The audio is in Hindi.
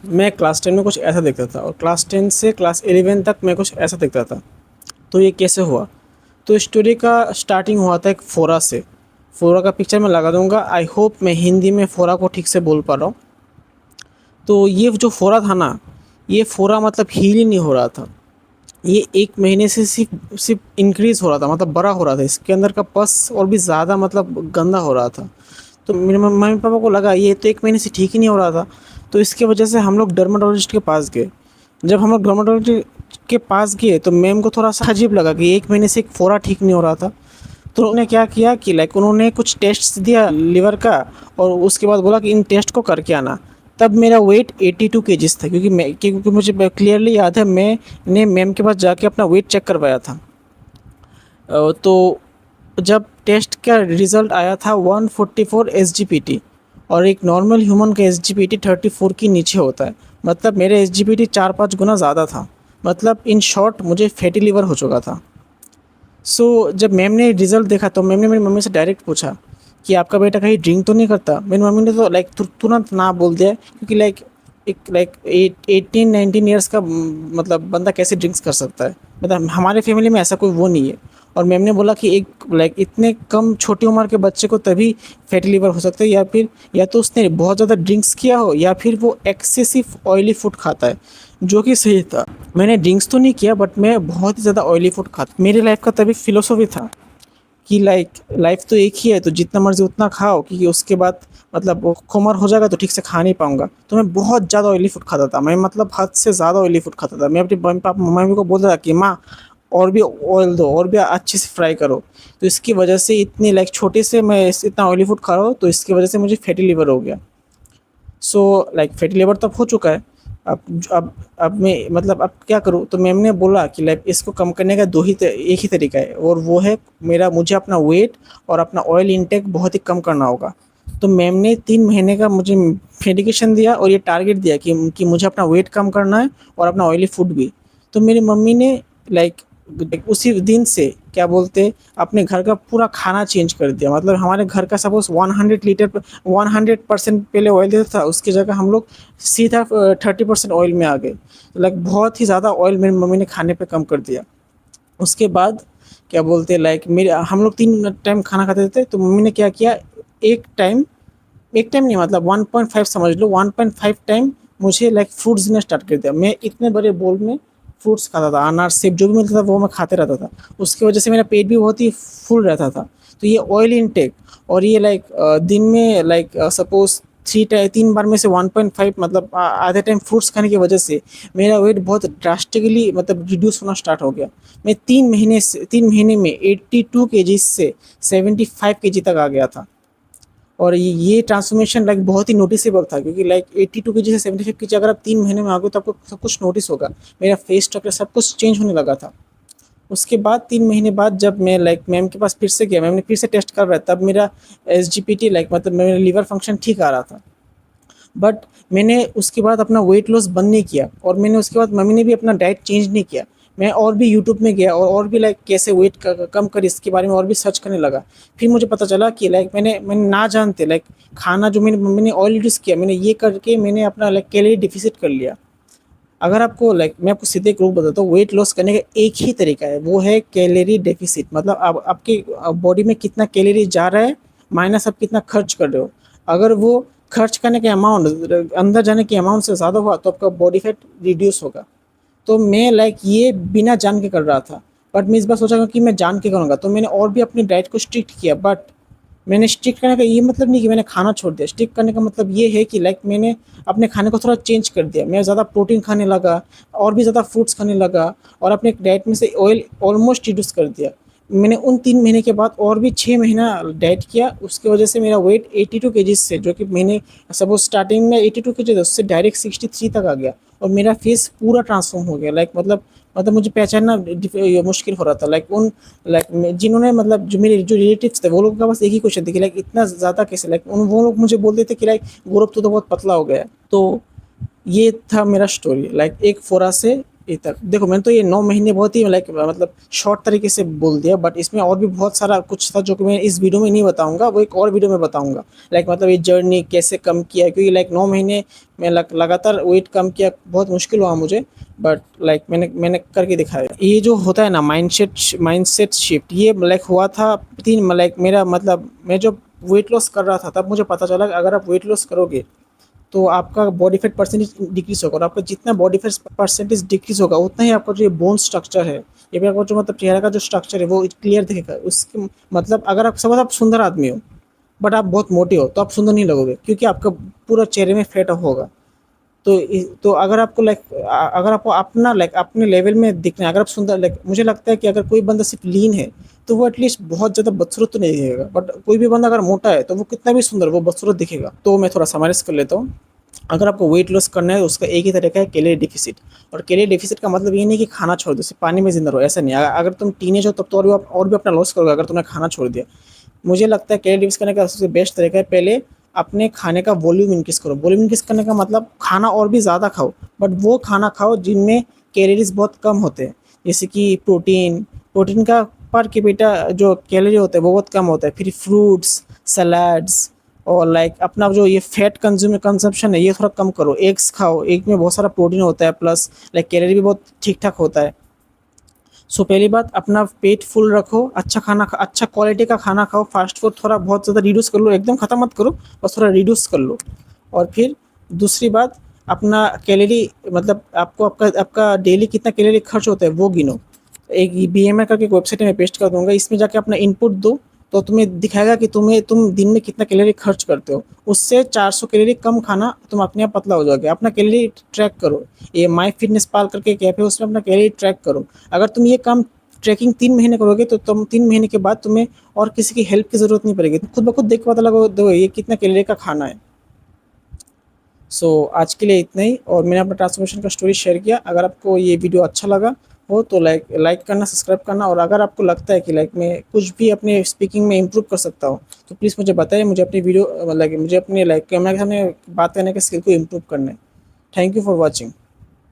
मैं क्लास 10 में कुछ ऐसा देखता था और क्लास 10 से क्लास 11 तक मैं कुछ ऐसा देखता था। तो ये कैसे हुआ? तो स्टोरी का स्टार्टिंग हुआ था एक फ़ोरा से। फ़ोरा का पिक्चर मैं लगा दूँगा, आई होप मैं हिंदी में फ़ोरा को ठीक से बोल पा रहा हूँ। तो ये जो फ़ोरा था ना, ये फ़ोरा मतलब हील ही नहीं हो रहा था। ये 1 महीने से सिर्फ़ सिर्फ़ इंक्रीज़ हो रहा था, मतलब बड़ा हो रहा था। इसके अंदर का पस और भी ज़्यादा मतलब गंदा हो रहा था। तो मेरे मम्मी-पापा को लगा ये तो 1 महीने से ठीक ही नहीं हो रहा था। तो इसकी वजह से हम लोग डर्मेटोलॉजिस्ट के पास गए। जब हम लोग डर्मेटोलॉजिस्ट के पास गए तो मैम को थोड़ा-सा अजीब लगा कि 1 महीने से एक फ़ोड़ा ठीक नहीं हो रहा था। तो उन्होंने क्या किया कि लाइक उन्होंने कुछ टेस्ट्स दिया लिवर का और उसके बाद बोला कि इन टेस्ट को करके आना। तब मेरा वेट 82 केजीज़ था, क्योंकि मुझे क्लियरली याद है मैंने मैम के पास जाके अपना वेट चेक करवाया था। तो जब टेस्ट का रिज़ल्ट आया था 144 एसजीपीटी और एक नॉर्मल ह्यूमन का एसजीपीटी 34 के नीचे होता है। मतलब मेरा एसजीपीटी 4-5 गुना ज़्यादा था। मतलब इन शॉर्ट मुझे फैटी लिवर हो चुका था। जब मैम ने रिज़ल्ट देखा तो मैम ने मेरी मम्मी से डायरेक्ट पूछा कि आपका बेटा कहीं ड्रिंक तो नहीं करता? मेरी मम्मी ने तो लाइक तुरंत ना बोल दिया, क्योंकि लाइक 18-19 ईयर्स का मतलब बंदा कैसे ड्रिंक्स कर सकता है? मतलब हमारे फैमिली में ऐसा कोई वो नहीं है। और मैम ने बोला कि एक लाइक इतने कम छोटी उम्र के बच्चे को तभी फैटी लिवर हो सकता है, या तो उसने बहुत ज़्यादा ड्रिंक्स किया हो या फिर वो एक्सेसिव ऑयली फूड खाता है, जो कि सही था। मैंने ड्रिंक्स तो नहीं किया बट मैं बहुत ही ज़्यादा ऑयली फूड खाता। मेरी लाइफ का तभी फिलोसॉफी था कि लाइक लाइफ तो एक ही है, तो जितना मर्ज़ी उतना खाओ, क्योंकि उसके बाद मतलब वो उम्र हो जाएगा तो ठीक से खा नहीं पाऊँगा। तो मैं बहुत ज़्यादा ऑयली फूड खाता था। मैं मतलब हद से ज़्यादा ऑयली फूड खाता था। मैं अपनी मम्मी को बोलता था कि माँ और भी ऑयल दो और भी अच्छे से फ्राई करो। तो इसकी वजह से इतनी लाइक छोटे से मैं इतना ऑयली फूड खा रहा हूँ, तो इसकी वजह से मुझे फैटी लिवर हो गया। लाइक फैटी लिवर तो अब हो चुका है। अब मैं मतलब अब क्या करूँ? तो मैम ने बोला कि लाइक इसको कम करने का एक ही तरीका है, और वो है मेरा मुझे अपना वेट और अपना ऑयल इंटेक बहुत ही कम करना होगा। तो मैम ने 3 महीने का मुझे मेडिकेशन दिया और ये टारगेट दिया कि मुझे अपना वेट कम करना है और अपना ऑयली फूड भी। तो मेरी मम्मी ने लाइक उसी दिन से क्या बोलते अपने घर का पूरा खाना चेंज कर दिया। मतलब हमारे घर का सपोज़ 100 लीटर 100% पहले ऑयल देता था, उसकी जगह हम लोग सीधा 30% ऑयल में आ गए। तो लाइक बहुत ही ज़्यादा ऑयल मेरी मम्मी ने खाने पे कम कर दिया। उसके बाद क्या बोलते लाइक मेरे हम लोग 3 टाइम खाना खाते थे, तो मम्मी ने क्या किया, एक टाइम एक टाइम नहीं मतलब 1.5 समझ लो, 1.5 टाइम मुझे लाइक फ्रूट्स देना स्टार्ट कर दिया। मैं इतने बड़े बोल में फ्रूट्स खाता था, अनार सेब जो भी मिलता था वो मैं खाते रहता था। उसकी वजह से मेरा पेट भी बहुत ही फुल रहता था। तो ये ऑयल इनटेक और ये लाइक दिन में लाइक सपोज़ 3 बार में से 1.5 मतलब आधे टाइम फ्रूट्स खाने की वजह से मेरा वेट बहुत ड्रास्टिकली मतलब रिड्यूस होना स्टार्ट हो गया। मैं 3 महीने में 82 केजी से 75 केजी तक आ गया था। और ये ट्रांसफॉर्मेशन लाइक बहुत ही नोटिसेबल था, क्योंकि लाइक 82 केजी से 75 केजी अगर आप 3 महीने में आ गए तो आपको सब कुछ नोटिस होगा। मेरा फेस स्ट्रक्चर सब कुछ चेंज होने लगा था। उसके बाद 3 महीने बाद जब मैं लाइक मैम के पास फिर से गया, मैम ने फिर से टेस्ट करवाया, तब मेरा एसजीपीटी लाइक मतलब मेरा लिवर फंक्शन ठीक आ रहा था। बट मैंने उसके बाद अपना वेट लॉस बंद नहीं किया, और मैंने उसके बाद मम्मी ने भी अपना डाइट चेंज नहीं किया। मैं और भी यूट्यूब में गया और भी लाइक कैसे वेट कम कर इसके बारे में और भी सर्च करने लगा। फिर मुझे पता चला कि लाइक मैंने ना जानते लाइक खाना जो मेरी मम्मी ने ऑयल रिड्यूस किया, मैंने ये करके मैंने अपना लाइक कैलोरी डिफिसिट कर लिया। अगर आपको लाइक मैं आपको सीधे एक रूल बताता हूँ, वेट लॉस करने का एक ही तरीका है, वो है कैलोरी डेफिसिट। मतलब आप आपकी बॉडी में कितना कैलोरी जा रहा है माइनस आप कितना खर्च कर रहे हो। अगर वो खर्च करने के अमाउंट अंदर जाने के अमाउंट से ज़्यादा हुआ तो आपका बॉडी फैट रिड्यूस होगा। तो मैं लाइक ये बिना जान के कर रहा था, बट मैं इस बार सोचा कि मैं जान के करूँगा, तो मैंने और भी अपनी डाइट को स्ट्रिक्ट किया। बट मैंने स्टिक करने का ये मतलब नहीं कि मैंने खाना छोड़ दिया। स्टिक करने का मतलब ये है कि लाइक मैंने अपने खाने को थोड़ा चेंज कर दिया। मैं ज़्यादा प्रोटीन खाने लगा और भी ज़्यादा फ्रूट्स खाने लगा, और अपने डाइट में से ऑयल ऑलमोस्ट रिड्यूस कर दिया। मैंने उन 3 महीने के बाद और भी 6 महीना डाइट किया। उसकी वजह से मेरा वेट 82 केजीज़ से, जो कि मैंने सपोज़ स्टार्टिंग में 82 केजी था, उससे डायरेक्ट 63 तक आ गया। और मेरा फेस पूरा ट्रांसफ़ॉर्म हो गया। लाइक मतलब मुझे पहचानना मुश्किल हो रहा था। जिन्होंने मतलब जो मेरे जो रिलेटिव्स थे वो लोग का बस एक ही क्वेश्चन था कि लाइक इतना ज़्यादा कैसे, लाइक उन वो लोग मुझे बोलते थे कि गौरव तू तो बहुत पतला हो गया है। तो ये था मेरा स्टोरी, लाइक एक फोरा से इधर देखो, मैंने तो ये 9 महीने बहुत ही लाइक मतलब शॉर्ट तरीके से बोल दिया, बट इसमें और भी बहुत सारा कुछ था जो कि मैं इस वीडियो में नहीं बताऊंगा, वो एक और वीडियो में बताऊंगा। लाइक मतलब ये जर्नी कैसे कम किया, क्योंकि लाइक 9 महीने मैं लगातार वेट कम किया, बहुत मुश्किल हुआ मुझे, बट लाइक मैंने करके दिखाया। ये जो होता है ना माइंडसेट शिफ्ट, ये लाइक हुआ था 3 लाइक मेरा मतलब मैं जब वेट लॉस कर रहा था तब मुझे पता चला कि अगर आप वेट लॉस करोगे तो आपका बॉडी फैट परसेंटेज डिक्रीज होगा, और आपका जितना बॉडी फैट परसेंटेज डिक्रीज होगा उतना ही आपका जो बोन स्ट्रक्चर है, ये भी आपका जो मतलब चेहरे का जो स्ट्रक्चर है वो क्लियर दिखेगा। उसके मतलब अगर आप सब आप सुंदर आदमी हो बट आप बहुत मोटे हो तो आप सुंदर नहीं लगोगे, क्योंकि आपका पूरा चेहरे में फैट होगा। तो अगर आपको लाइक अगर आपको अपना लाइक अपने लेवल में दिखना है, अगर आप सुंदर लाइक मुझे लगता है कि अगर कोई बंदा सिर्फ लीन है तो वो एटलीस्ट बहुत ज़्यादा बदसूरत तो नहीं दिखेगा, बट कोई भी बंदा अगर मोटा है तो वो कितना भी सुंदर वो बदसूरत दिखेगा। तो मैं थोड़ा समराइज कर लेता हूँ। अगर आपको वेट लॉस करना है तो उसका एक ही तरीका है, कैलोरी डिफिसिट। और कैलोरी डिफिसिट का मतलब ये नहीं कि खाना छोड़ दो, सिर्फ पानी में जिंदा रहो, ऐसा नहीं। अगर तुम टीनेज हो तब तो और भी अपना लॉस करोगे अगर तुमने खाना छोड़ दिया। मुझे लगता है कैलोरी डिफिसिट करने का सबसे बेस्ट तरीका है, पहले अपने खाने का वॉल्यूम इंक्रीज करो। वॉल्यूम इंक्रीज करने का मतलब खाना और भी ज़्यादा खाओ, बट वो खाना खाओ जिनमें कैलोरीज बहुत कम होते हैं, जैसे कि प्रोटीन। प्रोटीन का पर कैपिटा जो कैलोरी होता है वो बहुत कम होता है। फिर फ्रूट्स, सलाड्स, और लाइक अपना जो ये फैट कंजम्पशन है ये थोड़ा कम करो। एग्स खाओ, एग में बहुत सारा प्रोटीन होता है, प्लस लाइक कैलोरी भी बहुत ठीक ठाक होता है। सो पहली बात, अपना पेट फुल रखो, अच्छा खाना अच्छा क्वालिटी का खाना खाओ। फास्ट फूड थोड़ा बहुत ज़्यादा रिड्यूस कर लो, एकदम ख़त्म मत करो, बस थोड़ा रिड्यूस कर लो। और फिर दूसरी बात, अपना कैलोरी मतलब आपको आपका आपका डेली कितना कैलोरी खर्च होता है वो गिनो। एक BMR करके एक वेबसाइट में पेस्ट कर दूंगा, इसमें जाके अपना इनपुट दो तो तुम्हें दिखाएगा कि तुम दिन में कितना कैलोरी खर्च करते हो। उससे 400 कैलोरी कम खाना, तुम अपने आप पतला हो जाओगे। अपना कैलोरी ट्रैक करो, ये माई फिटनेस पाल करके एक ऐप है, उसमें अपना कैलोरी ट्रैक करो। अगर तुम ये काम ट्रैकिंग 3 महीने करोगे तो तुम 3 महीने के बाद तुम्हें और किसी की हेल्प की जरूरत नहीं पड़ेगी, खुद ब खुद देख के पता लगा दो ये कितना कैलोरी का खाना है। सो आज के लिए इतना ही, और मैंने अपना ट्रांसफॉर्मेशन का स्टोरी शेयर किया। अगर आपको ये वीडियो अच्छा लगा हो तो लाइक करना, सब्सक्राइब करना, और अगर आपको लगता है कि लाइक मैं कुछ भी अपने स्पीकिंग में इम्प्रूव कर सकता हूँ तो प्लीज़ मुझे बताइए। मुझे अपनी वीडियो लाइक मुझे अपने लाइक कैमरा के सामने बात करने के स्किल को इम्प्रूव करना है। Thank you for watching.